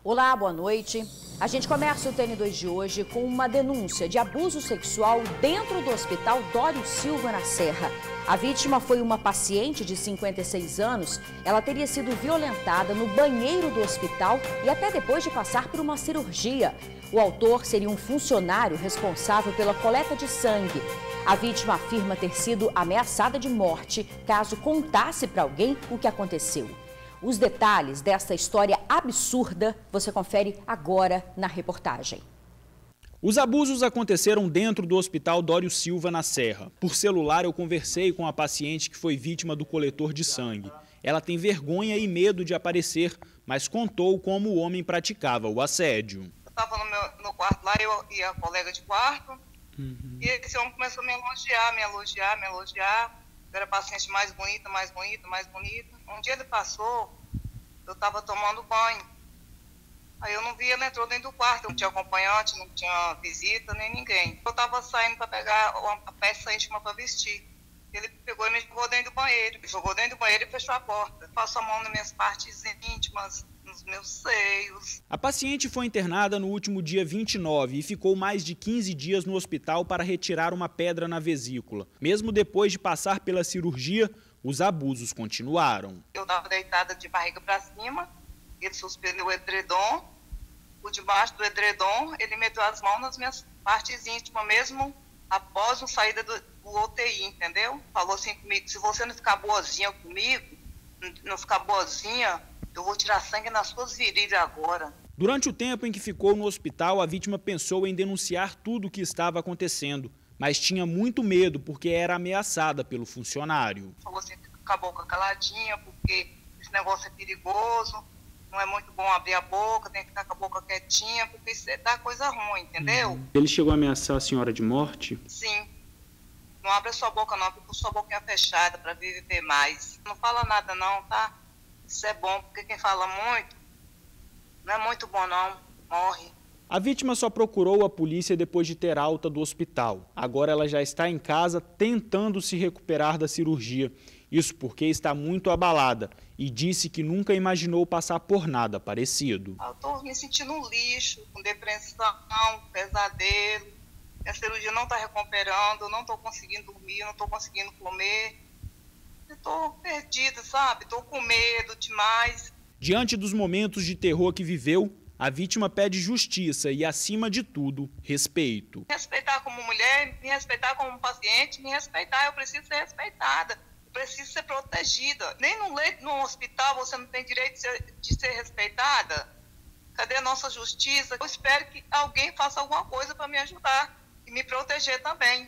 Olá, boa noite. A gente começa o TN2 de hoje com uma denúncia de abuso sexual dentro do Hospital Dório Silva, na Serra. A vítima foi uma paciente de 56 anos. Ela teria sido violentada no banheiro do hospital e até depois de passar por uma cirurgia. O autor seria um funcionário responsável pela coleta de sangue. A vítima afirma ter sido ameaçada de morte caso contasse para alguém o que aconteceu. Os detalhes dessa história absurda você confere agora na reportagem. Os abusos aconteceram dentro do Hospital Dório Silva, na Serra. Por celular, eu conversei com a paciente que foi vítima do coletor de sangue. Ela tem vergonha e medo de aparecer, mas contou como o homem praticava o assédio. Eu estava no quarto lá, eu e a colega de quarto, e esse homem começou a me elogiar. Eu era a paciente mais bonita. Um dia ele passou, eu estava tomando banho. Aí eu não vi, ele entrou dentro do quarto, não tinha acompanhante, não tinha visita, nem ninguém. Eu estava saindo para pegar a peça íntima para vestir. Ele pegou e me jogou dentro do banheiro. E fechou a porta. Passou a mão nas minhas partes íntimas, nos meus seios. A paciente foi internada no último dia 29 e ficou mais de 15 dias no hospital para retirar uma pedra na vesícula. Mesmo depois de passar pela cirurgia, os abusos continuaram. Eu estava deitada de barriga para cima, ele suspendeu o edredom, por debaixo do edredom, ele meteu as mãos nas minhas partes íntimas, mesmo após a saída do UTI, entendeu? Falou assim comigo: se você não ficar boazinha comigo, eu vou tirar sangue nas suas virilhas agora. Durante o tempo em que ficou no hospital, a vítima pensou em denunciar tudo o que estava acontecendo, mas tinha muito medo porque era ameaçada pelo funcionário. Falou assim, com a boca caladinha, porque esse negócio é perigoso, não é muito bom abrir a boca, tem que ficar com a boca quietinha, porque isso dá coisa ruim, entendeu? Ele chegou a ameaçar a senhora de morte? Sim. Não abre a sua boca não, fica com sua boquinha fechada para viver mais. Não fala nada não, tá? Isso é bom, porque quem fala muito, não é muito bom não, morre. A vítima só procurou a polícia depois de ter alta do hospital. Agora ela já está em casa tentando se recuperar da cirurgia. Isso porque está muito abalada e disse que nunca imaginou passar por nada parecido. Eu estou me sentindo um lixo, com depressão, pesadelo. A cirurgia não está recuperando, eu não estou conseguindo dormir, não estou conseguindo comer. Eu estou perdida, sabe? Estou com medo demais. Diante dos momentos de terror que viveu, a vítima pede justiça e, acima de tudo, respeito. Me respeitar como mulher, me respeitar como paciente, me respeitar. Eu preciso ser respeitada, eu preciso ser protegida. Nem no leito, no hospital, você não tem direito de ser respeitada. Cadê a nossa justiça? Eu espero que alguém faça alguma coisa para me ajudar e me proteger também.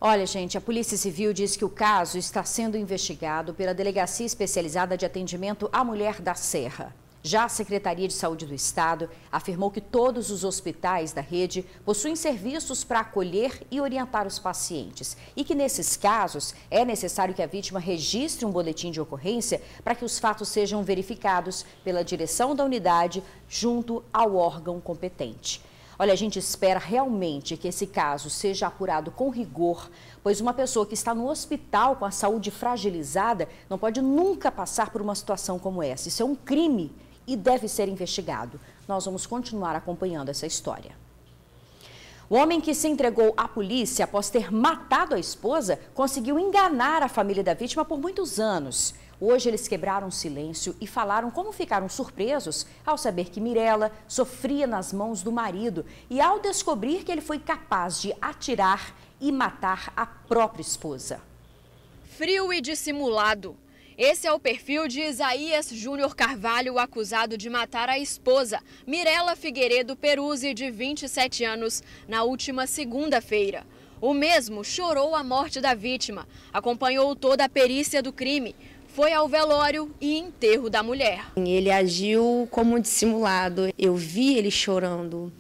Olha, gente, a Polícia Civil diz que o caso está sendo investigado pela Delegacia Especializada de Atendimento à Mulher da Serra. Já a Secretaria de Saúde do Estado afirmou que todos os hospitais da rede possuem serviços para acolher e orientar os pacientes e que, nesses casos, é necessário que a vítima registre um boletim de ocorrência para que os fatos sejam verificados pela direção da unidade junto ao órgão competente. Olha, a gente espera realmente que esse caso seja apurado com rigor, pois uma pessoa que está no hospital com a saúde fragilizada não pode nunca passar por uma situação como essa. Isso é um crime e deve ser investigado. Nós vamos continuar acompanhando essa história. O homem que se entregou à polícia após ter matado a esposa conseguiu enganar a família da vítima por muitos anos. Hoje eles quebraram o silêncio e falaram como ficaram surpresos ao saber que Mirela sofria nas mãos do marido e ao descobrir que ele foi capaz de atirar e matar a própria esposa. Frio e dissimulado. Esse é o perfil de Isaías Júnior Carvalho, acusado de matar a esposa, Mirela Figueiredo Peruzzi, de 27 anos, na última segunda-feira. O mesmo chorou a morte da vítima, acompanhou toda a perícia do crime, foi ao velório e enterro da mulher. Ele agiu como dissimulado. Eu vi ele chorando,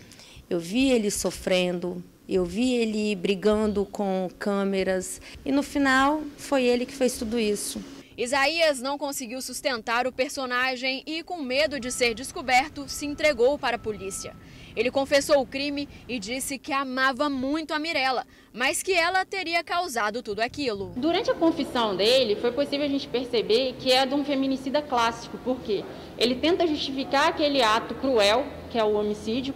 eu vi ele sofrendo, eu vi ele brigando com câmeras e no final foi ele que fez tudo isso. Isaías não conseguiu sustentar o personagem e, com medo de ser descoberto, se entregou para a polícia. Ele confessou o crime e disse que amava muito a Mirella, mas que ela teria causado tudo aquilo. Durante a confissão dele, foi possível a gente perceber que é de um feminicida clássico, porque ele tenta justificar aquele ato cruel, que é o homicídio,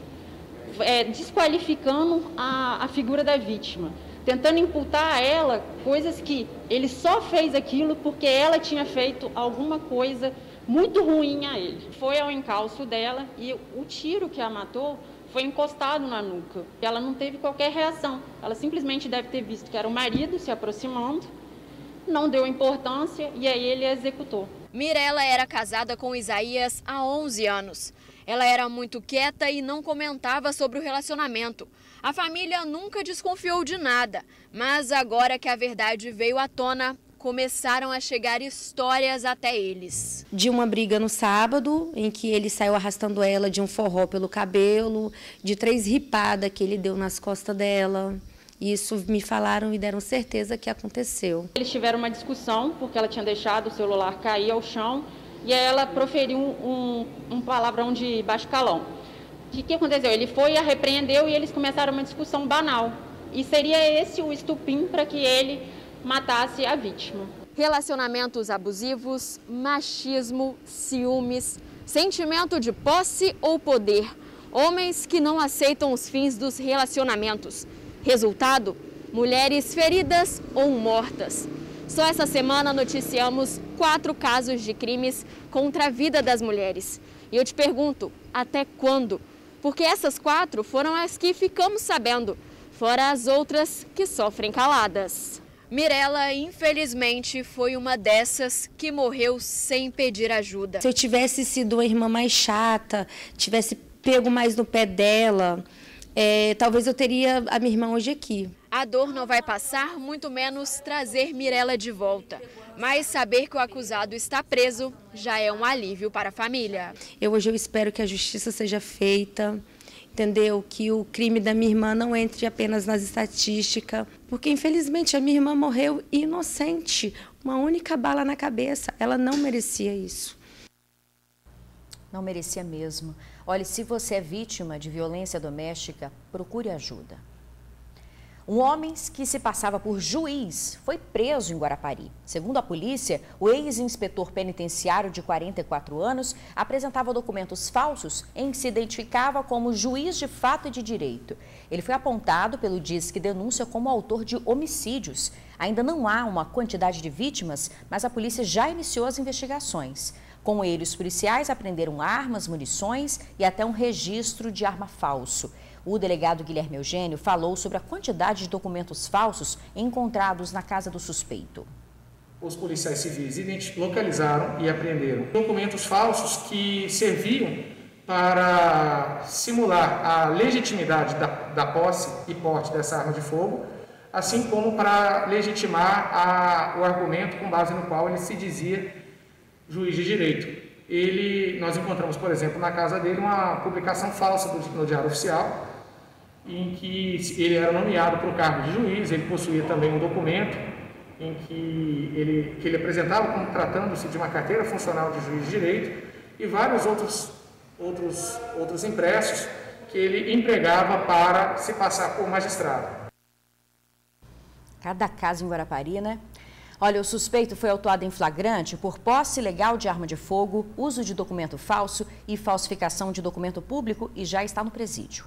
desqualificando a figura da vítima, tentando imputar a ela coisas que ele só fez aquilo porque ela tinha feito alguma coisa muito ruim a ele. Foi ao encalço dela e o tiro que a matou foi encostado na nuca. Ela não teve qualquer reação. Ela simplesmente deve ter visto que era o marido se aproximando, não deu importância e aí ele a executou. Mirella era casada com Isaías há 11 anos. Ela era muito quieta e não comentava sobre o relacionamento. A família nunca desconfiou de nada, mas agora que a verdade veio à tona, começaram a chegar histórias até eles. De uma briga no sábado, em que ele saiu arrastando ela de um forró pelo cabelo, de 3 ripadas que ele deu nas costas dela. Isso me falaram e deram certeza que aconteceu. Eles tiveram uma discussão, porque ela tinha deixado o celular cair ao chão, e aí ela proferiu um palavrão de baixo calão. O que aconteceu? Ele foi e a repreendeu e eles começaram uma discussão banal. E seria esse o estupim para que ele matasse a vítima. Relacionamentos abusivos, machismo, ciúmes, sentimento de posse ou poder. Homens que não aceitam os fins dos relacionamentos. Resultado? Mulheres feridas ou mortas. Só essa semana noticiamos 4 casos de crimes contra a vida das mulheres. E eu te pergunto, até quando? Porque essas 4 foram as que ficamos sabendo, fora as outras que sofrem caladas. Mirella, infelizmente, foi uma dessas que morreu sem pedir ajuda. Se eu tivesse sido uma irmã mais chata, tivesse pego mais no pé dela, talvez eu teria a minha irmã hoje aqui. A dor não vai passar, muito menos trazer Mirella de volta. Mas saber que o acusado está preso já é um alívio para a família. Hoje eu espero que a justiça seja feita, entendeu? Que o crime da minha irmã não entre apenas nas estatísticas, porque infelizmente a minha irmã morreu inocente, uma única bala na cabeça. Ela não merecia isso. Não merecia mesmo. Olha, se você é vítima de violência doméstica, procure ajuda. Um homem que se passava por juiz foi preso em Guarapari. Segundo a polícia, o ex-inspetor penitenciário de 44 anos apresentava documentos falsos em que se identificava como juiz de fato e de direito. Ele foi apontado pelo Disque Denúncia como autor de homicídios. Ainda não há uma quantidade de vítimas, mas a polícia já iniciou as investigações. Com ele, os policiais apreenderam armas, munições e até um registro de arma falso. O delegado Guilherme Eugênio falou sobre a quantidade de documentos falsos encontrados na casa do suspeito. Os policiais civis localizaram e apreenderam documentos falsos que serviam para simular a legitimidade da posse e porte dessa arma de fogo, assim como para legitimar o argumento com base no qual ele se dizia juiz de direito. Nós encontramos, por exemplo, na casa dele uma publicação falsa no Diário Oficial, em que ele era nomeado para o cargo de juiz. Ele possuía também um documento em que ele apresentava como tratando-se de uma carteira funcional de juiz de direito e vários outros impressos que ele empregava para se passar por magistrado. Cada caso em Guarapari, né? Olha, o suspeito foi autuado em flagrante por posse ilegal de arma de fogo, uso de documento falso e falsificação de documento público e já está no presídio.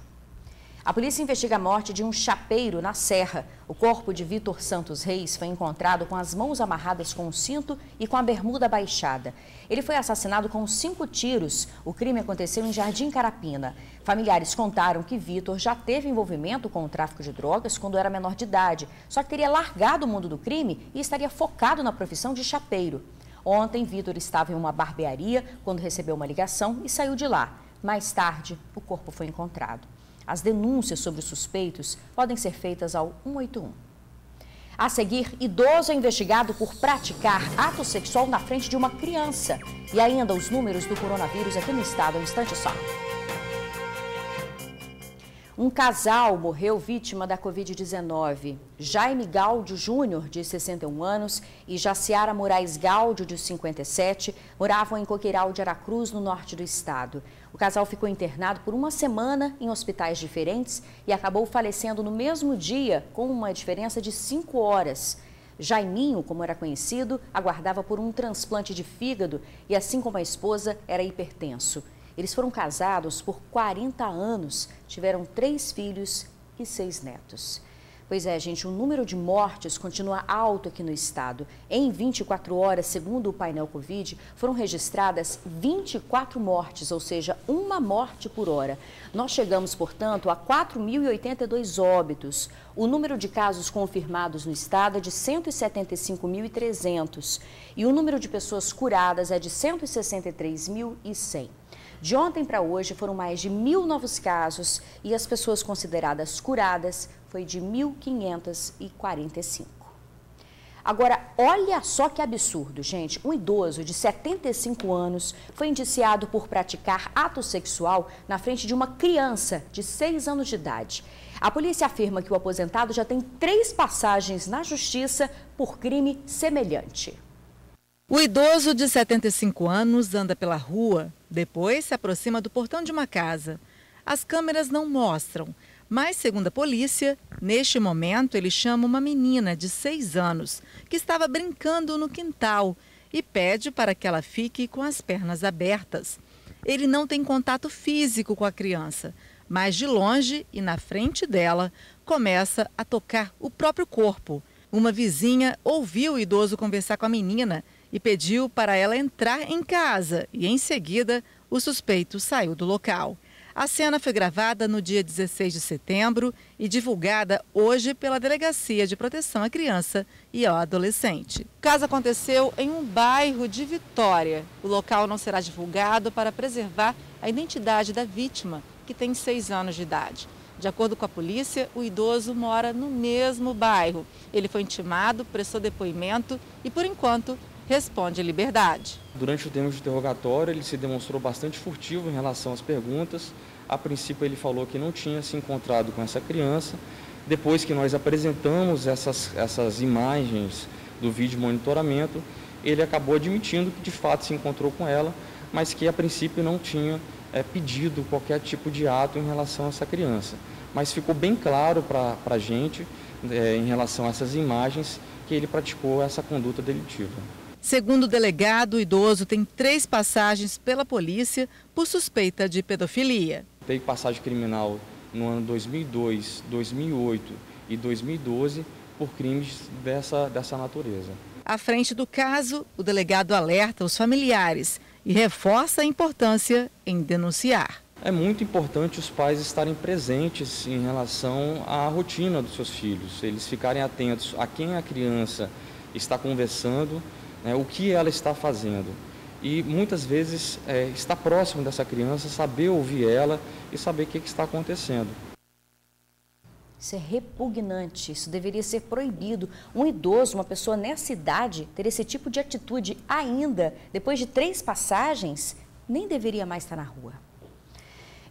A polícia investiga a morte de um chapeiro na Serra. O corpo de Vitor Santos Reis foi encontrado com as mãos amarradas com um cinto e com a bermuda baixada. Ele foi assassinado com 5 tiros. O crime aconteceu em Jardim Carapina. Familiares contaram que Vitor já teve envolvimento com o tráfico de drogas quando era menor de idade, só que teria largado o mundo do crime e estaria focado na profissão de chapeiro. Ontem, Vitor estava em uma barbearia quando recebeu uma ligação e saiu de lá. Mais tarde, o corpo foi encontrado. As denúncias sobre os suspeitos podem ser feitas ao 181. A seguir, idoso é investigado por praticar ato sexual na frente de uma criança. E ainda os números do coronavírus aqui no estado, um instante só. Um casal morreu vítima da Covid-19. Jaime Gáudio Júnior, de 61 anos, e Jaciara Moraes Gáudio, de 57, moravam em Coqueiral de Aracruz, no norte do estado. O casal ficou internado por uma semana em hospitais diferentes e acabou falecendo no mesmo dia, com uma diferença de 5 horas. Jaiminho, como era conhecido, aguardava por um transplante de fígado e, assim como a esposa, era hipertenso. Eles foram casados por 40 anos, tiveram 3 filhos e 6 netos. Pois é, gente, o número de mortes continua alto aqui no estado. Em 24 horas, segundo o painel Covid, foram registradas 24 mortes, ou seja, 1 morte por hora. Nós chegamos, portanto, a 4.082 óbitos. O número de casos confirmados no estado é de 175.300 e o número de pessoas curadas é de 163.100. De ontem para hoje foram mais de 1.000 novos casos e as pessoas consideradas curadas foi de 1.545. Agora, olha só que absurdo, gente. Um idoso de 75 anos foi indiciado por praticar ato sexual na frente de uma criança de 6 anos de idade. A polícia afirma que o aposentado já tem 3 passagens na justiça por crime semelhante. O idoso de 75 anos anda pela rua, depois se aproxima do portão de uma casa. As câmeras não mostram, mas, segundo a polícia, neste momento ele chama uma menina de 6 anos, que estava brincando no quintal, e pede para que ela fique com as pernas abertas. Ele não tem contato físico com a criança, mas de longe e na frente dela começa a tocar o próprio corpo. Uma vizinha ouviu o idoso conversar com a menina e pediu para ela entrar em casa e, em seguida, o suspeito saiu do local. A cena foi gravada no dia 16 de setembro e divulgada hoje pela Delegacia de Proteção à Criança e ao Adolescente. O caso aconteceu em um bairro de Vitória. O local não será divulgado para preservar a identidade da vítima, que tem 6 anos de idade. De acordo com a polícia, o idoso mora no mesmo bairro. Ele foi intimado, prestou depoimento e, por enquanto, responde em liberdade. Durante o tempo de interrogatório, ele se demonstrou bastante furtivo em relação às perguntas. A princípio, ele falou que não tinha se encontrado com essa criança. Depois que nós apresentamos essas imagens do vídeo monitoramento, ele acabou admitindo que de fato se encontrou com ela, mas que a princípio não tinha pedido qualquer tipo de ato em relação a essa criança. Mas ficou bem claro para a gente, em relação a essas imagens, que ele praticou essa conduta delitiva. Segundo o delegado, o idoso tem 3 passagens pela polícia por suspeita de pedofilia. Teve passagem criminal no ano 2002, 2008 e 2012 por crimes dessa natureza. À frente do caso, o delegado alerta os familiares e reforça a importância em denunciar. É muito importante os pais estarem presentes em relação à rotina dos seus filhos, eles ficarem atentos a quem a criança está conversando, o que ela está fazendo. E muitas vezes estar próximo dessa criança, saber ouvir ela e saber o que está acontecendo. Isso é repugnante, isso deveria ser proibido. Um idoso, uma pessoa nessa idade, ter esse tipo de atitude ainda, depois de 3 passagens, nem deveria mais estar na rua.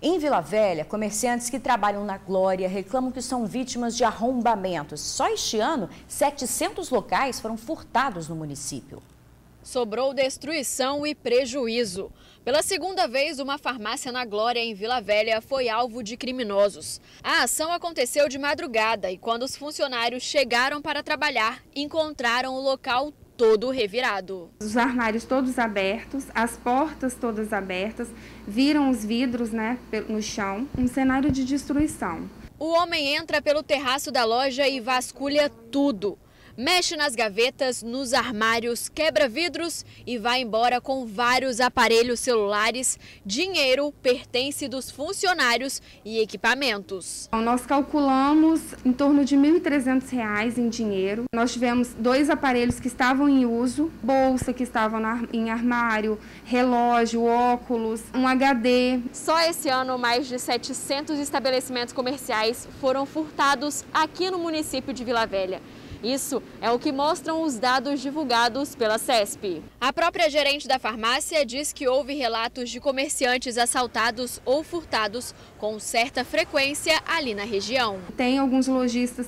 Em Vila Velha, comerciantes que trabalham na Glória reclamam que são vítimas de arrombamentos. Só este ano, 700 locais foram furtados no município. Sobrou destruição e prejuízo. Pela segunda vez, uma farmácia na Glória, em Vila Velha, foi alvo de criminosos. A ação aconteceu de madrugada e, quando os funcionários chegaram para trabalhar, encontraram o local todo revirado. Os armários todos abertos, as portas todas abertas, viram os vidros, no chão, um cenário de destruição. O homem entra pelo terraço da loja e vasculha tudo. Mexe nas gavetas, nos armários, quebra vidros e vai embora com vários aparelhos celulares, dinheiro, pertence dos funcionários e equipamentos. Nós calculamos em torno de R$ 1.300 em dinheiro. Nós tivemos 2 aparelhos que estavam em uso, bolsa que estava em armário, relógio, óculos, um HD. Só esse ano, mais de 700 estabelecimentos comerciais foram furtados aqui no município de Vila Velha. Isso é o que mostram os dados divulgados pela CESP. A própria gerente da farmácia diz que houve relatos de comerciantes assaltados ou furtados com certa frequência ali na região. Tem alguns lojistas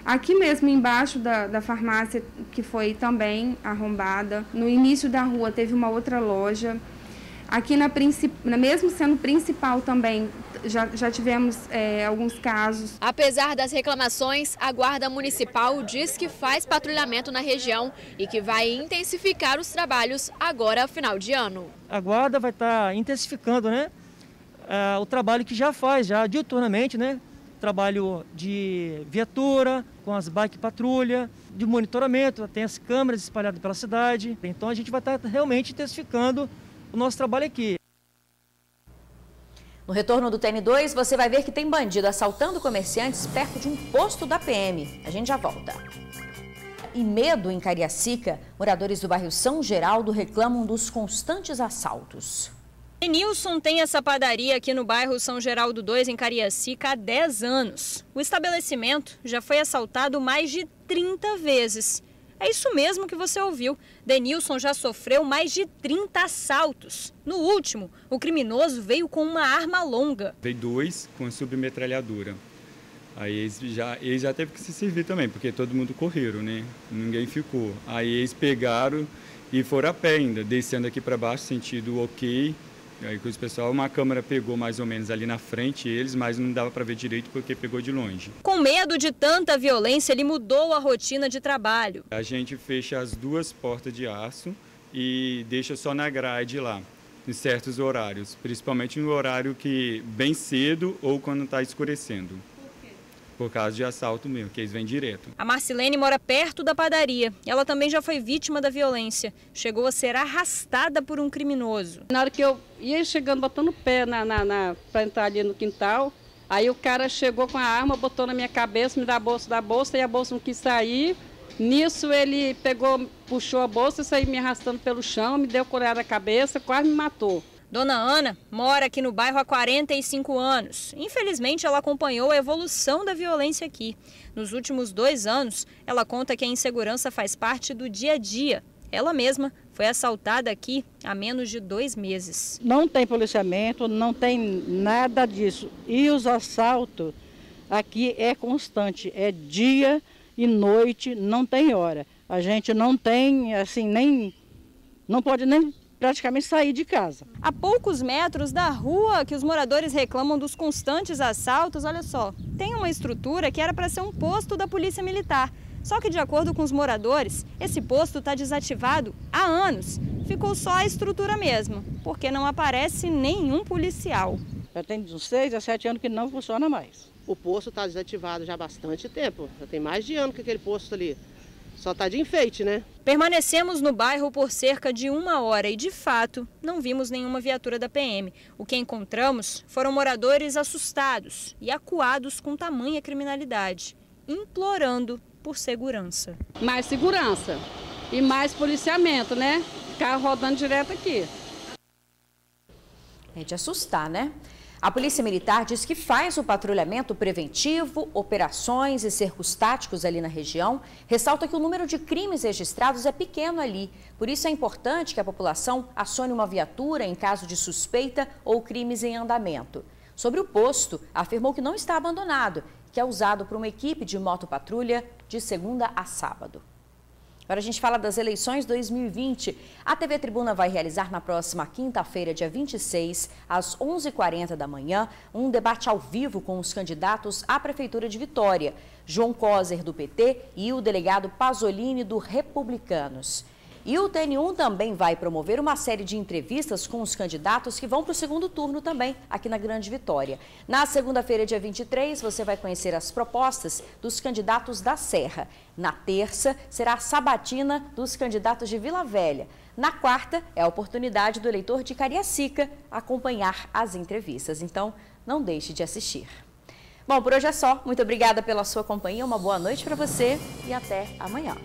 aqui mesmo embaixo da farmácia que foi também arrombada. No início da rua teve uma outra loja. Aqui mesmo sendo principal também, já tivemos alguns casos. Apesar das reclamações, a Guarda Municipal diz que faz patrulhamento na região e que vai intensificar os trabalhos agora, final de ano. A Guarda vai estar intensificando, né, o trabalho que já faz, já diuturnamente, né, trabalho de viatura, com as bike patrulha, de monitoramento, tem as câmeras espalhadas pela cidade. Então a gente vai estar realmente intensificando o nosso trabalho aqui. No retorno do TN2, você vai ver que tem bandido assaltando comerciantes perto de um posto da PM. A gente já volta. E medo em Cariacica, moradores do bairro São Geraldo reclamam dos constantes assaltos. Denilson tem essa padaria aqui no bairro São Geraldo 2, em Cariacica, há 10 anos. O estabelecimento já foi assaltado mais de 30 vezes. É isso mesmo que você ouviu. Denilson já sofreu mais de 30 assaltos. No último, o criminoso veio com uma arma longa. Veio 2 com a submetralhadora. Aí eles já teve que se servir também, porque todo mundo correram, né? Ninguém ficou. Aí eles pegaram e foram a pé ainda, descendo aqui para baixo, sentido ok. Aí com o pessoal, uma câmera pegou mais ou menos ali na frente eles, mas não dava para ver direito porque pegou de longe. Com medo de tanta violência, ele mudou a rotina de trabalho. A gente fecha as 2 portas de aço e deixa só na grade lá, em certos horários, principalmente no horário que bem cedo ou quando está escurecendo. Por causa de assalto mesmo, que eles vêm direto. A Marcilene mora perto da padaria. Ela também já foi vítima da violência. Chegou a ser arrastada por um criminoso. Na hora que eu ia chegando, botando o pé para entrar ali no quintal, aí o cara chegou com a arma, botou na minha cabeça, me dá a bolsa e a bolsa não quis sair. Nisso ele pegou, puxou a bolsa e saiu me arrastando pelo chão, me deu colher na cabeça, quase me matou. Dona Ana mora aqui no bairro há 45 anos. Infelizmente, ela acompanhou a evolução da violência aqui. Nos últimos 2 anos, ela conta que a insegurança faz parte do dia a dia. Ela mesma foi assaltada aqui há menos de 2 meses. Não tem policiamento, não tem nada disso. E os assaltos aqui é constante, é dia e noite, não tem hora. A gente não tem, assim, não pode nem praticamente sair de casa. A poucos metros da rua que os moradores reclamam dos constantes assaltos, olha só, tem uma estrutura que era para ser um posto da Polícia Militar. Só que, de acordo com os moradores, esse posto está desativado há anos. Ficou só a estrutura mesmo, porque não aparece nenhum policial. Já tem uns 6 a 7 anos que não funciona mais. O posto está desativado já há bastante tempo. Já tem mais de ano que aquele posto ali. Só está de enfeite, né? Permanecemos no bairro por cerca de 1 hora e, de fato, não vimos nenhuma viatura da PM. O que encontramos foram moradores assustados e acuados com tamanha criminalidade, implorando por segurança. Mais segurança e mais policiamento, né? Carro rodando direto aqui. É de assustar, né? A Polícia Militar diz que faz o patrulhamento preventivo, operações e cercos táticos ali na região. Ressalta que o número de crimes registrados é pequeno ali. Por isso é importante que a população acione uma viatura em caso de suspeita ou crimes em andamento. Sobre o posto, afirmou que não está abandonado, que é usado por uma equipe de motopatrulha de segunda a sábado. Agora a gente fala das eleições 2020. A TV Tribuna vai realizar na próxima quinta-feira, dia 26, às 11h40 da manhã, um debate ao vivo com os candidatos à Prefeitura de Vitória, João Coser, do PT, e o delegado Pasolini, do Republicanos. E o TN1 também vai promover uma série de entrevistas com os candidatos que vão para o segundo turno também, aqui na Grande Vitória. Na segunda-feira, dia 23, você vai conhecer as propostas dos candidatos da Serra. Na terça, será a sabatina dos candidatos de Vila Velha. Na quarta, é a oportunidade do eleitor de Cariacica acompanhar as entrevistas. Então, não deixe de assistir. Bom, por hoje é só. Muito obrigada pela sua companhia, uma boa noite para você e até amanhã.